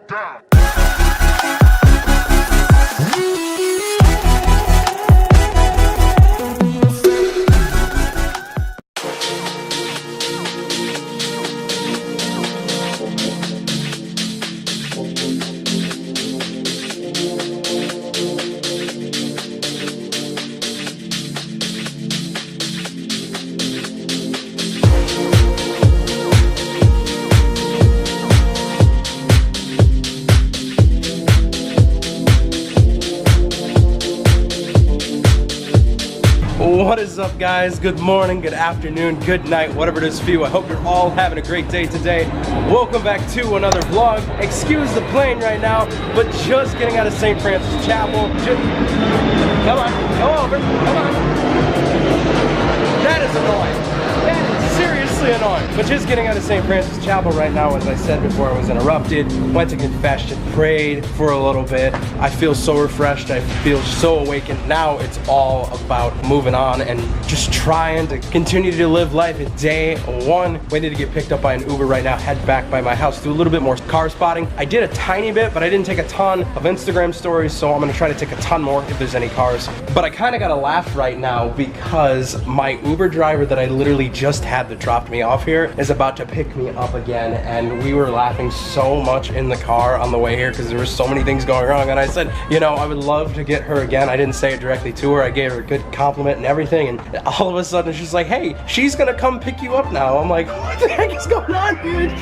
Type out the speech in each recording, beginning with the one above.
down. What is up, guys? Good morning, good afternoon, good night, whatever it is for you. I hope you're all having a great day today. Welcome back to another vlog. Excuse the plane right now, but just getting out of St. Francis Chapel. Come on, go over, come on. That is annoying. That is seriously annoying. But just getting out of St. Francis Chapel right now, as I said before I was interrupted. Went to confession, prayed for a little bit. I feel so refreshed, I feel so awakened. Now it's all about moving on and just trying to continue to live life at day one. Waiting to get picked up by an Uber right now, head back by my house, do a little bit more car spotting. I did a tiny bit, but I didn't take a ton of Instagram stories, so I'm gonna try to take a ton more if there's any cars. But I kinda gotta laugh right now because my Uber driver that I literally just had that dropped me off here is about to pick me up again, and we were laughing so much in the car on the way here because there were so many things going wrong. And I said, you know, I would love to get her again. I didn't say it directly to her. I gave her a good compliment and everything, and all of a sudden she's like, hey, she's gonna come pick you up now. I'm like, what the heck is going on, dude?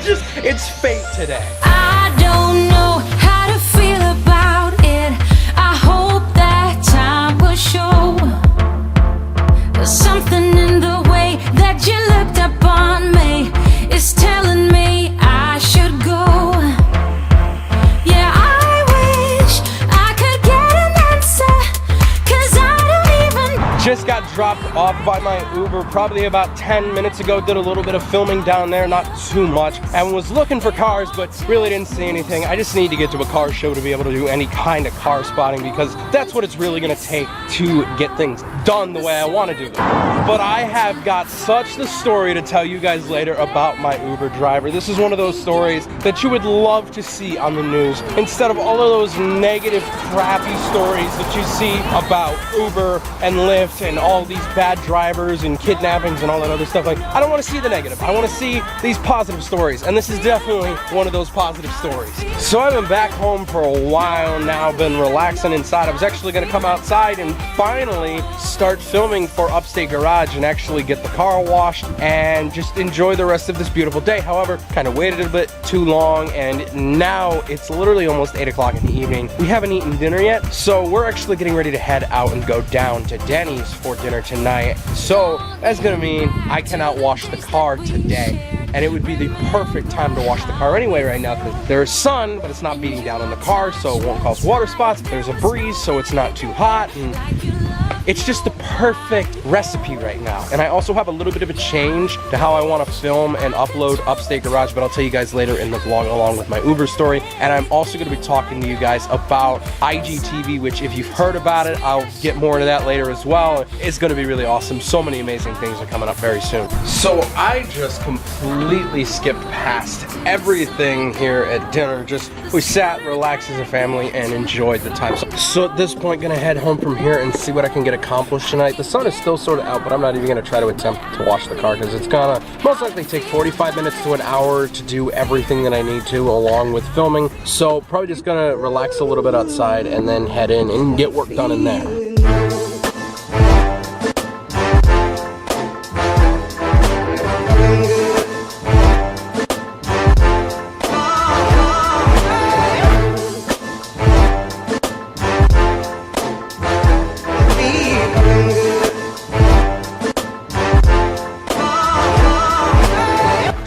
It's fate today. I don't know how to feel about it. I hope that time will show. There's something in the way that you looked up on me. It's telling me I should go. Yeah, I wish I could get an answer, 'cause I don't even. Just got dropped off by my Uber probably about 10 minutes ago. Did a little bit of filming down there, not too much, and was looking for cars, but really didn't see anything. I just need to get to a car show to be able to do any kind of car spotting, because that's what it's really gonna take to get things done the way I want to do them. But I have got such the story to tell you guys later about my Uber driver. This is one of those stories that you would love to see on the news, instead of all of those negative, crappy stories that you see about Uber and Lyft and all these bad drivers and kidnappings and all that other stuff. Like, I don't want to see the negative. I want to see these positive stories, and this is definitely one of those positive stories. So I've been back home for a while now, been relaxing inside. I was actually going to come outside and finally start filming for Upstate Garage and actually get the car washed and just enjoy the rest of this beautiful day. However, kind of waited a bit too long, and now it's literally almost 8 o'clock in the evening. We haven't eaten dinner yet, so we're actually getting ready to head out and go down to Denny's for dinner tonight. So that's gonna mean I cannot wash the car today, and it would be the perfect time to wash the car anyway right now, because there's sun, but it's not beating down on the car, so it won't cause water spots. There's a breeze, so it's not too hot, and it's just the perfect recipe right now. And I also have a little bit of a change to how I want to film and upload Upstate Garage, but I'll tell you guys later in the vlog along with my Uber story. And I'm also going to be talking to you guys about IGTV, which if you've heard about it, I'll get more into that later as well. It's going to be really awesome. So many amazing things are coming up very soon. So I just completely skipped past everything here at dinner. We sat, relaxed as a family, and enjoyed the time. So at this point, gonna head home from here and see what I can get accomplished tonight. The sun is still sort of out, but I'm not even gonna try to attempt to wash the car because it's gonna most likely take 45 minutes to an hour to do everything that I need to along with filming. So probably just gonna relax a little bit outside and then head in and get work done in there.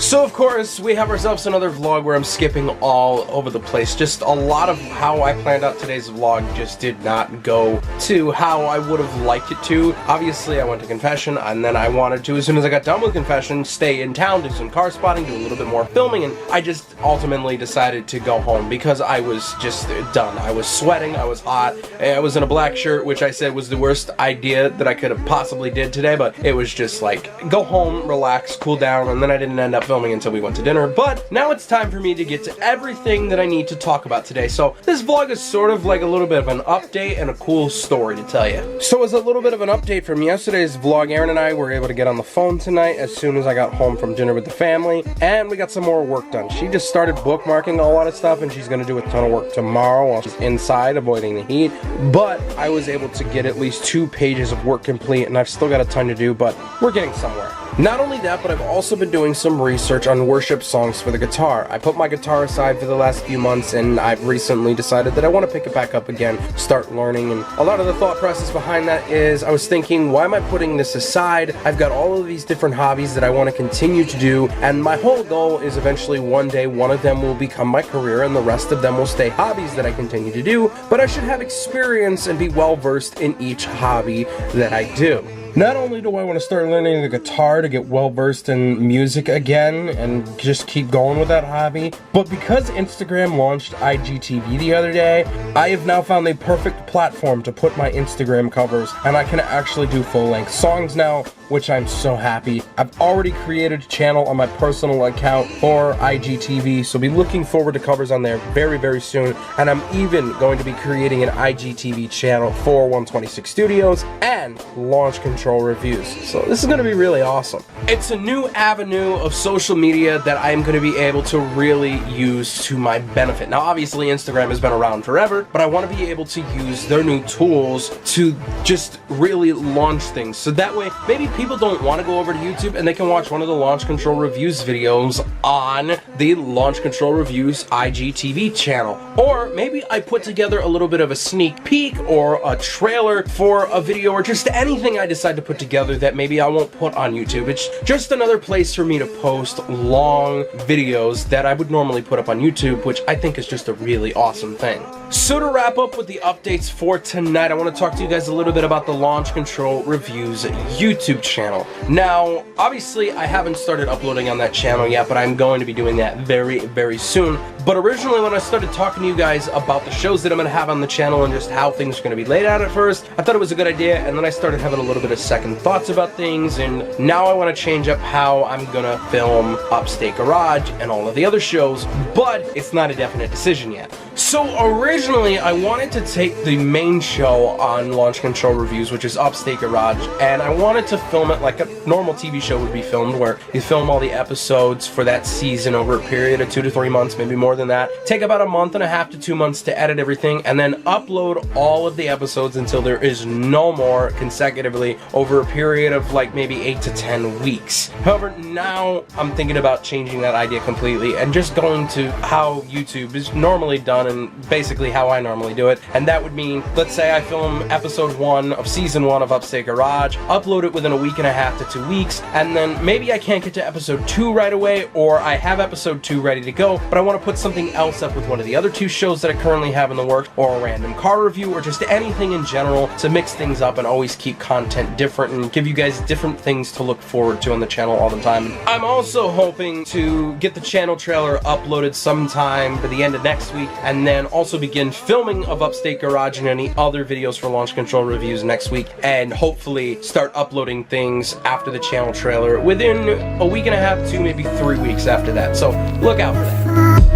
So of course, we have ourselves another vlog where I'm skipping all over the place. Just a lot of how I planned out today's vlog just did not go to how I would have liked it to. Obviously, I went to confession, and then I wanted to, as soon as I got done with confession, stay in town, do some car spotting, do a little bit more filming, and I just ultimately decided to go home because I was just done. I was sweating, I was hot, I was in a black shirt, which I said was the worst idea that I could have possibly did today, but it was just like, go home, relax, cool down, and then I didn't end up filming until we went to to dinner, but now it's time for me to get to everything that I need to talk about today. So this vlog is sort of like a little bit of an update and a cool story to tell you. So as a little bit of an update from yesterday's vlog, Erin and I were able to get on the phone tonight as soon as I got home from dinner with the family, and we got some more work done. She just started bookmarking a lot of stuff, and she's gonna do a ton of work tomorrow while she's inside avoiding the heat, but I was able to get at least 2 pages of work complete, and I've still got a ton to do, but we're getting somewhere. Not only that, but I've also been doing some research on worship songs for the guitar. I put my guitar aside for the last few months, and I've recently decided that I want to pick it back up again, start learning, and a lot of the thought process behind that is I was thinking, why am I putting this aside? I've got all of these different hobbies that I want to continue to do, and my whole goal is eventually one day one of them will become my career and the rest of them will stay hobbies that I continue to do, but I should have experience and be well versed in each hobby that I do. Not only do I want to start learning the guitar to get well versed in music again and just keep going with that hobby, but because Instagram launched IGTV the other day, I have now found the perfect platform to put my Instagram covers, and I can actually do full-length songs now, which I'm so happy. I've already created a channel on my personal account for IGTV, so be looking forward to covers on there very, very soon, and I'm even going to be creating an IGTV channel for 126 Studios and Launch Control Reviews. So this is going to be really awesome. It's a new avenue of social media that I'm going to be able to really use to my benefit. Now obviously Instagram has been around forever, but I want to be able to use their new tools to just really launch things. So that way maybe people don't want to go over to YouTube and they can watch one of the Launch Control Reviews videos on the Launch Control Reviews IGTV channel. Or maybe I put together a little bit of a sneak peek or a trailer for a video or just anything I decide to put together that maybe I won't put on YouTube. It's just another place for me to post long videos that I would normally put up on YouTube, which I think is just a really awesome thing. So to wrap up with the updates for tonight, I want to talk to you guys a little bit about the Launch Control Reviews YouTube channel. Now, obviously I haven't started uploading on that channel yet, but I'm going to be doing that very, very soon. But originally when I started talking to you guys about the shows that I'm going to have on the channel and just how things are going to be laid out at first, I thought it was a good idea, and then I started having a little bit of second thoughts about things, and now I want to change up how I'm going to film Upstate Garage and all of the other shows, but it's not a definite decision yet. So originally I wanted to take the main show on Launch Control Reviews, which is Upstate Garage, and I wanted to film it like a normal TV show would be filmed, where you film all the episodes for that season over a period of 2 to 3 months, maybe more than that. Take about 1.5 to 2 months to edit everything, and then upload all of the episodes until there is no more consecutively over a period of like maybe 8 to 10 weeks. However, now I'm thinking about changing that idea completely and just going to how YouTube is normally done and basically how I normally do it. And that would mean, let's say I film episode 1 of season 1 of Upstate Garage, upload it within 1.5 to 2 weeks, and then maybe I can't get to episode 2 right away, or I have episode 2 ready to go, but I want to put something else up with one of the other 2 shows that I currently have in the works, or a random car review, or just anything in general to mix things up and always keep content different and give you guys different things to look forward to on the channel all the time. I'm also hoping to get the channel trailer uploaded sometime by the end of next week, and then also begin filming of Upstate Garage and any other videos for Launch Control Reviews next week, and hopefully start uploading things after the channel trailer within 1.5 to maybe 3 weeks after that. So look out for that.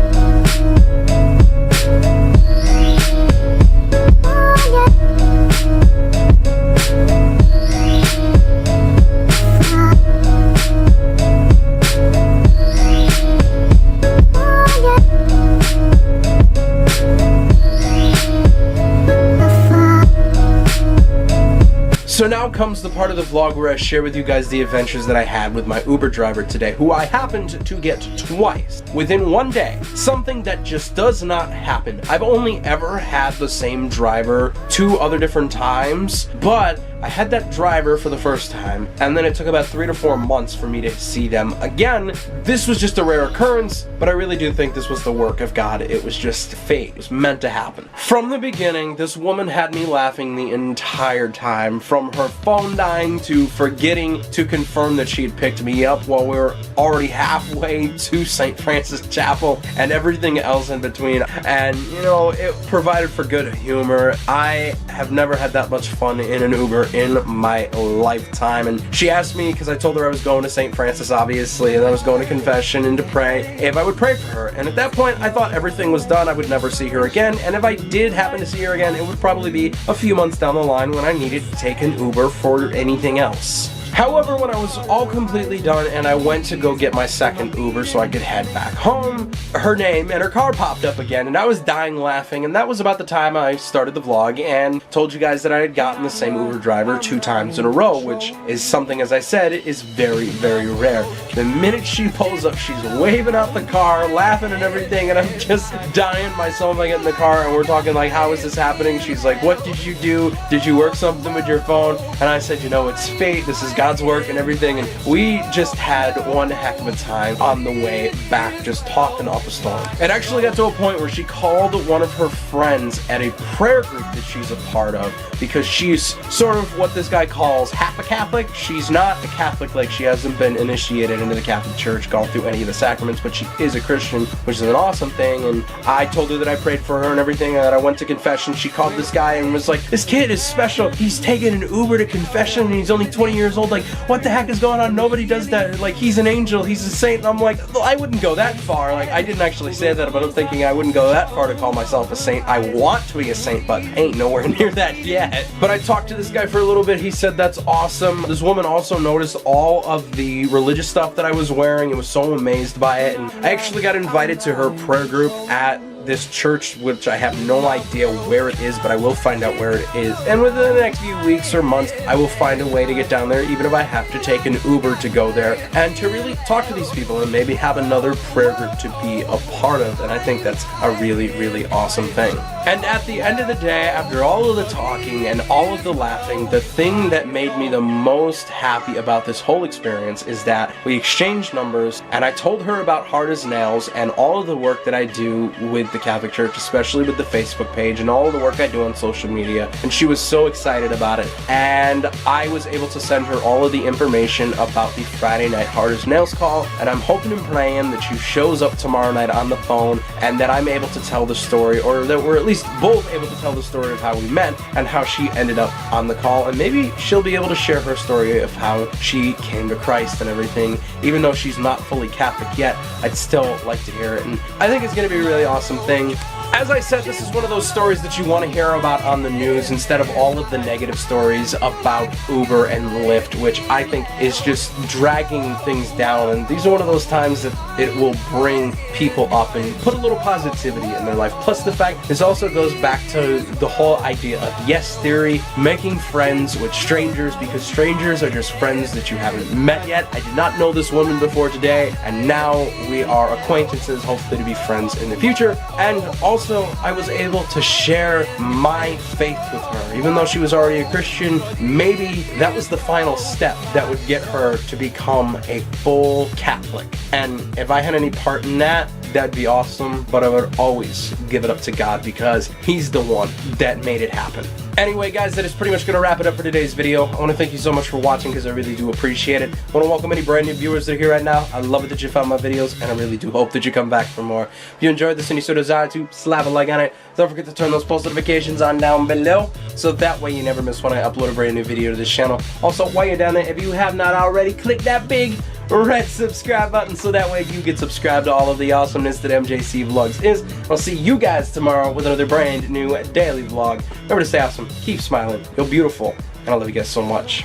So now comes the part of the vlog where I share with you guys the adventures that I had with my Uber driver today, who I happened to get twice within one day. Something that just does not happen. I've only ever had the same driver 2 other different times, but I had that driver for the first time, and then it took about 3 to 4 months for me to see them again. This was just a rare occurrence, but I really do think this was the work of God. It was just fate. It was meant to happen. From the beginning, this woman had me laughing the entire time, from her phone dying to forgetting to confirm that she had picked me up while we were already halfway to St. Francis Chapel, and everything else in between. And, you know, it provided for good humor. I have never had that much fun in an Uber in my lifetime. And she asked me, because I told her I was going to St. Francis, obviously, and I was going to confession and to pray, if I would pray for her. And at that point, I thought everything was done. I would never see her again. And if I did happen to see her again, it would probably be a few months down the line when I needed to take an Uber for anything else. However, when I was all completely done and I went to go get my second Uber so I could head back home, her name and her car popped up again, and I was dying laughing. And that was about the time I started the vlog and told you guys that I had gotten the same Uber driver 2 times in a row, which is something, as I said, is very, very rare. The minute she pulls up, she's waving out the car, laughing and everything, and I'm just dying myself. I get in the car and we're talking like, how is this happening? She's like, what did you do? Did you work something with your phone? And I said, you know, it's fate. This is God's work and everything. And we just had one heck of a time on the way back, just talking off a storm. It actually got to a point where she called one of her friends at a prayer group that she's a part of, because she's sort of what this guy calls half a Catholic. She's not a Catholic, like she hasn't been initiated into the Catholic Church, gone through any of the sacraments, but she is a Christian, which is an awesome thing. And I told her that I prayed for her and everything, and that I went to confession. She called this guy and was like, this kid is special. He's taking an Uber to confession and he's only 20 years old. Like, what the heck is going on? Nobody does that. Like, he's an angel, he's a saint. And I'm like, well, I wouldn't go that far. Like, I didn't actually say that, but I'm thinking I wouldn't go that far to call myself a saint. I want to be a saint, but ain't nowhere near that yet. But I talked to this guy for a little bit. He said that's awesome. This woman also noticed all of the religious stuff that I was wearing and was so amazed by it. And I actually got invited to her prayer group at this church, which I have no idea where it is, but I will find out where it is. And within the next few weeks or months, I will find a way to get down there, even if I have to take an Uber to go there, and to really talk to these people and maybe have another prayer group to be a part of. And I think that's a really, really awesome thing. And at the end of the day, after all of the talking and all of the laughing, the thing that made me the most happy about this whole experience is that we exchanged numbers, and I told her about Hard as Nails and all of the work that I do with the Catholic Church, especially with the Facebook page and all of the work I do on social media, and she was so excited about it. And I was able to send her all of the information about the Friday night Hard as Nails call, and I'm hoping and praying that she shows up tomorrow night on the phone and that I'm able to tell the story, or that we're at least both able to tell the story of how we met and how she ended up on the call. And maybe she'll be able to share her story of how she came to Christ and everything. Even though she's not fully Catholic yet, I'd still like to hear it, and I think it's going to be a really awesome thing. As I said, this is one of those stories that you want to hear about on the news instead of all of the negative stories about Uber and Lyft, which I think is just dragging things down. And these are one of those times that it will bring people up and put a little positivity in their life. Plus the fact this also goes back to the whole idea of yes theory, making friends with strangers, because strangers are just friends that you haven't met yet. I did not know this woman before today, and now we are acquaintances, hopefully to be friends in the future. And also, I was able to share my faith with her. Even though she was already a Christian, maybe that was the final step that would get her to become a full Catholic. And if I had any part in that, that'd be awesome, but I would always give it up to God, because He's the one that made it happen. Anyway, guys, that is pretty much going to wrap it up for today's video. I want to thank you so much for watching, because I really do appreciate it. I want to welcome any brand new viewers that are here right now. I love it that you found my videos, and I really do hope that you come back for more. If you enjoyed this and you so desire to, slap a like on it. Don't forget to turn those post notifications on down below, so that way you never miss when I upload a brand new video to this channel. Also, while you're down there, if you have not already, click that big red subscribe button, so that way you get subscribed to all of the awesomeness that MJC Vlogs is. I'll see you guys tomorrow with another brand new daily vlog. Remember to stay awesome, keep smiling, you're beautiful, and I love you guys so much.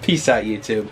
Peace out, YouTube.